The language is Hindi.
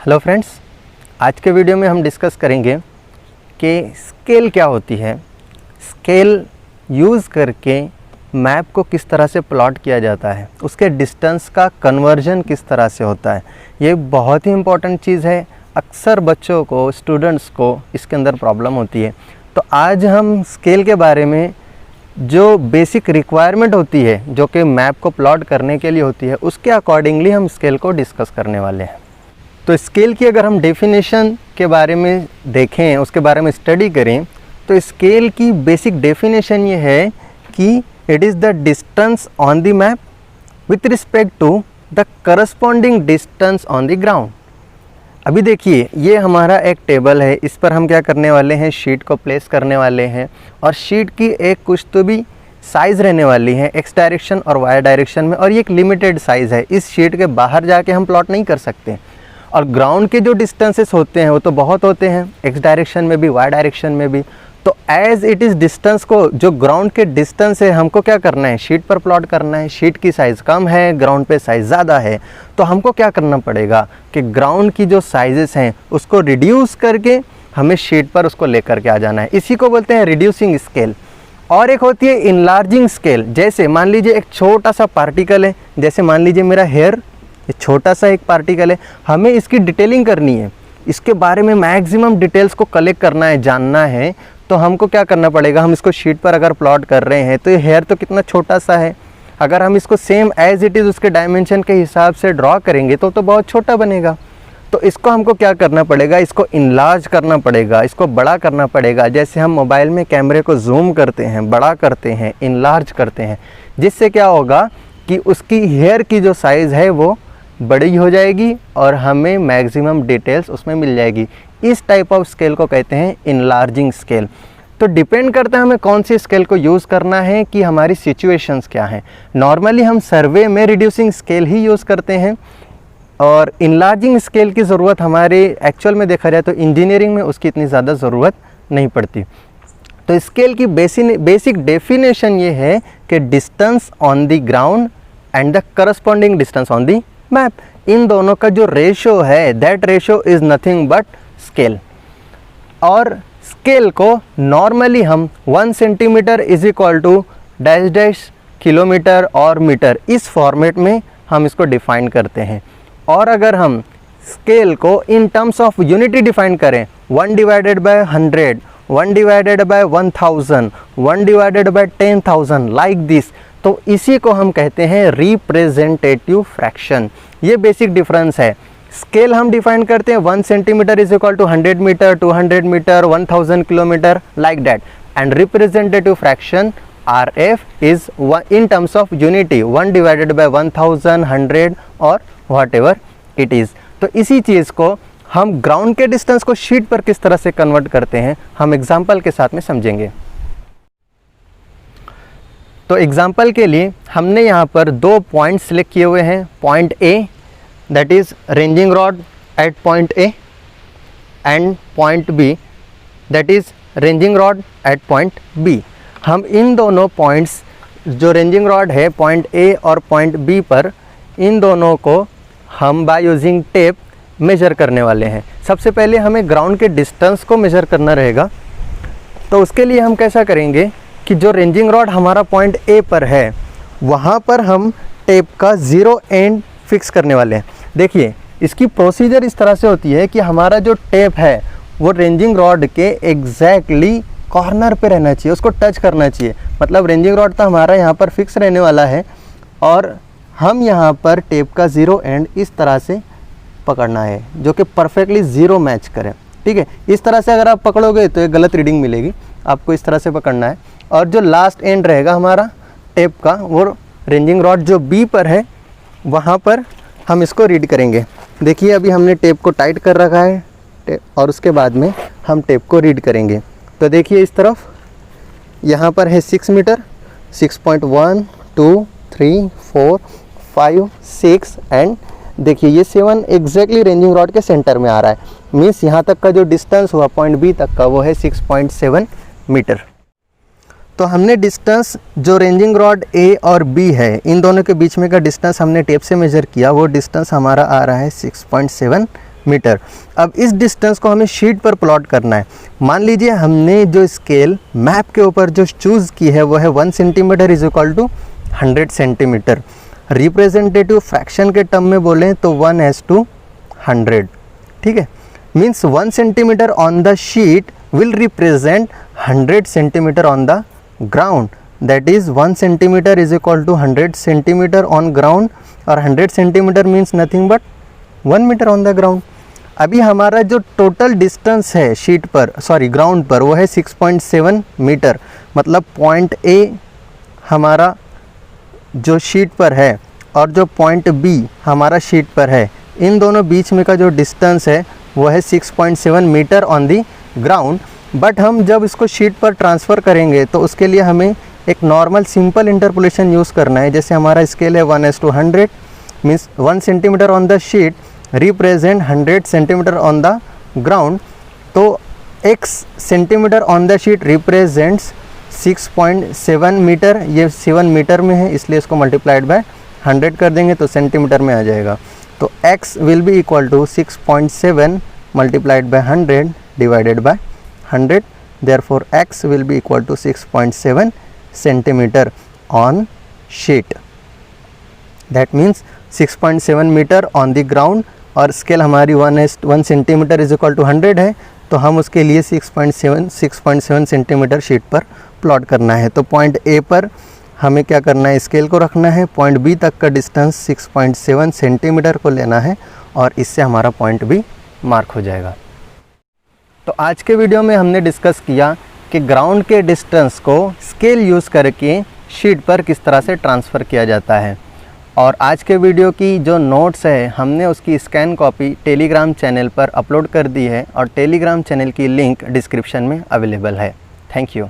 हेलो फ्रेंड्स, आज के वीडियो में हम डिस्कस करेंगे कि स्केल क्या होती है। स्केल यूज़ करके मैप को किस तरह से प्लॉट किया जाता है, उसके डिस्टेंस का कन्वर्जन किस तरह से होता है। ये बहुत ही इम्पॉर्टेंट चीज़ है। अक्सर बच्चों को, स्टूडेंट्स को इसके अंदर प्रॉब्लम होती है। तो आज हम स्केल के बारे में जो बेसिक रिक्वायरमेंट होती है, जो कि मैप को प्लॉट करने के लिए होती है, उसके अकॉर्डिंगली हम स्केल को डिस्कस करने वाले हैं। तो स्केल की अगर हम डेफिनेशन के बारे में देखें, उसके बारे में स्टडी करें, तो स्केल की बेसिक डेफिनेशन ये है कि it is the distance on the map with respect to the corresponding distance on the ground. अभी देखिए, ये हमारा एक टेबल है। इस पर हम क्या करने वाले हैं, शीट को प्लेस करने वाले हैं और शीट की एक कुछ तो भी साइज़ रहने वाली है, एक्स डायरेक्शन और वाई डायरेक्शन में, और ये एक लिमिटेड साइज़ है। इस शीट के बाहर जाके हम प्लॉट नहीं कर सकते। और ग्राउंड के जो डिस्टेंसेस होते हैं वो तो बहुत होते हैं, एक्स डायरेक्शन में भी, वाई डायरेक्शन में भी। तो एज इट इज़ डिस्टेंस को, जो ग्राउंड के डिस्टेंस है, हमको क्या करना है, शीट पर प्लॉट करना है। शीट की साइज़ कम है, ग्राउंड पे साइज़ ज़्यादा है, तो हमको क्या करना पड़ेगा कि ग्राउंड की जो साइजेस हैं उसको रिड्यूस करके हमें शीट पर उसको लेकर के आ जाना है। इसी को बोलते हैं रिड्यूसिंग स्केल। और एक होती है इनलार्जिंग स्केल। जैसे मान लीजिए एक छोटा सा पार्टिकल है, जैसे मान लीजिए मेरा हेयर, ये छोटा सा एक पार्टिकल है, हमें इसकी डिटेलिंग करनी है, इसके बारे में मैक्सिमम डिटेल्स को कलेक्ट करना है, जानना है। तो हमको क्या करना पड़ेगा, हम इसको शीट पर अगर प्लॉट कर रहे हैं तो ये हेयर तो कितना छोटा सा है, अगर हम इसको सेम एज इट इज़ उसके डायमेंशन के हिसाब से ड्रॉ करेंगे तो बहुत छोटा बनेगा। तो इसको हमको क्या करना पड़ेगा, इसको इनलार्ज करना पड़ेगा, इसको बड़ा करना पड़ेगा। जैसे हम मोबाइल में कैमरे को जूम करते हैं, बड़ा करते हैं, इनलार्ज करते हैं, जिससे क्या होगा कि उसकी हेयर की जो साइज़ है वो बड़ी हो जाएगी और हमें मैक्सिमम डिटेल्स उसमें मिल जाएगी। इस टाइप ऑफ स्केल को कहते हैं इनलार्जिंग स्केल। तो डिपेंड करता है हमें कौन सी स्केल को यूज़ करना है कि हमारी सिचुएशंस क्या हैं। नॉर्मली हम सर्वे में रिड्यूसिंग स्केल ही यूज़ करते हैं, और इनलार्जिंग स्केल की ज़रूरत हमारे एक्चुअल में देखा जाए तो इंजीनियरिंग में उसकी इतनी ज़्यादा ज़रूरत नहीं पड़ती। तो स्केल की बेसिक डेफिनेशन ये है कि distance on the ground and the corresponding distance on the map, इन दोनों का जो रेशो है, that ratio is nothing but scale. और स्केल को नॉर्मली हम 1 centimetre is equal to dash dash kilometre और मीटर, इस फॉर्मेट में हम इसको डिफाइन करते हैं। और अगर हम स्केल को in terms of unity define करें, 1 divided by 100, 1 divided by 1000, 1 divided by 10,000, like this, तो इसी को हम कहते हैं रिप्रेजेंटेटिव फ्रैक्शन। ये बेसिक डिफरेंस है। स्केल हम डिफाइन करते हैं 1 centimetre is equal to 100 metre, 200 metre, 1000 kilometre, like that. And representative fraction RF is in terms of unity, 1 divided by 1000, 100 और व्हाट एवर इट इज़। तो इसी चीज़ को हम ग्राउंड के डिस्टेंस को शीट पर किस तरह से कन्वर्ट करते हैं, हम एग्जाम्पल के साथ में समझेंगे। तो एग्जाम्पल के लिए हमने यहाँ पर 2 पॉइंट सिलेक्ट किए हुए हैं। Point A, that is ranging rod at point A, and point B, that is ranging rod at point B। हम इन दोनों पॉइंट्स, जो रेंजिंग रॉड है पॉइंट A और पॉइंट B पर, इन दोनों को हम बाय यूजिंग टेप मेजर करने वाले हैं। सबसे पहले हमें ग्राउंड के डिस्टेंस को मेजर करना रहेगा। तो उसके लिए हम कैसा करेंगे कि जो रेंजिंग रॉड हमारा पॉइंट A पर है, वहाँ पर हम टेप का 0 एंड फिक्स करने वाले हैं। देखिए, इसकी प्रोसीजर इस तरह से होती है कि हमारा जो टेप है वो रेंजिंग रॉड के एग्जैक्टली कॉर्नर पे रहना चाहिए, उसको टच करना चाहिए। मतलब रेंजिंग रॉड तो हमारा यहाँ पर फिक्स रहने वाला है और हम यहाँ पर टेप का 0 एंड इस तरह से पकड़ना है, जो कि परफेक्टली 0 मैच करे। ठीक है, इस तरह से अगर आप पकड़ोगे तो एक गलत रीडिंग मिलेगी। आपको इस तरह से पकड़ना है। और जो लास्ट एंड रहेगा हमारा टेप का, वो रेंजिंग रॉड जो B पर है, वहाँ पर हम इसको रीड करेंगे। देखिए, अभी हमने टेप को टाइट कर रखा है और उसके बाद में हम टेप को रीड करेंगे। तो देखिए, इस तरफ यहाँ पर है 6 मीटर, 6.1 2 3 4 5 6 एंड देखिए ये 7 एग्जैक्टली रेंजिंग रॉड के सेंटर में आ रहा है। मीन्स यहाँ तक का जो डिस्टेंस हुआ पॉइंट B तक का, वो है 6.7 मीटर। तो हमने डिस्टेंस जो रेंजिंग रॉड A और B है, इन दोनों के बीच में का डिस्टेंस हमने टेप से मेज़र किया। वो डिस्टेंस हमारा आ रहा है 6.7 मीटर। अब इस डिस्टेंस को हमें शीट पर प्लॉट करना है। मान लीजिए हमने जो स्केल मैप के ऊपर जो चूज़ की है वो है 1 centimetre is equal to 100 centimetre. Representative fraction के टर्म में बोलें तो 1:100, ठीक है। Means 1 centimetre on the sheet will represent 100 centimeter on the ground, that is 1 centimeter is equal to 100 centimeter on ground, और 100 centimeter means nothing but 1 meter on the ground। अभी हमारा जो टोटल डिस्टेंस है शीट पर ग्राउंड पर वो है 6.7 मीटर। मतलब पॉइंट ए हमारा जो शीट पर है और जो पॉइंट बी हमारा शीट पर है, इन दोनों बीच में का जो डिस्टेंस है वो है 6.7 metre on the ground. But हम जब इसको शीट पर ट्रांसफ़र करेंगे तो उसके लिए हमें एक नॉर्मल सिंपल इंटरपोलेशन यूज़ करना है। जैसे हमारा स्केल है 1:100, means 1 centimetre on the sheet represent 100 centimetre on the ground. तो x centimetre on the sheet represents 6.7 metre. ये 7 मीटर में है इसलिए इसको मल्टीप्लाइड बाय 100 कर देंगे तो सेंटीमीटर में आ जाएगा। तो x will be equal to 6.7 multiplied by 100 divided by 100, therefore x will be equal to 6.7 centimeter on sheet, that means 6.7 meter on the ground। और स्केल हमारी 1 सेंटीमीटर इज इक्वल टू 100 है, तो हम उसके लिए 6.7 सेंटीमीटर शीट पर प्लॉट करना है। तो पॉइंट ए पर हमें क्या करना है, स्केल को रखना है, पॉइंट बी तक का डिस्टेंस 6.7 सेंटीमीटर को लेना है और इससे हमारा पॉइंट बी मार्क हो जाएगा। तो आज के वीडियो में हमने डिस्कस किया कि ग्राउंड के डिस्टेंस को स्केल यूज़ करके शीट पर किस तरह से ट्रांसफ़र किया जाता है। और आज के वीडियो की जो नोट्स है हमने उसकी स्कैन कॉपी टेलीग्राम चैनल पर अपलोड कर दी है और टेलीग्राम चैनल की लिंक डिस्क्रिप्शन में अवेलेबल है। Thank you.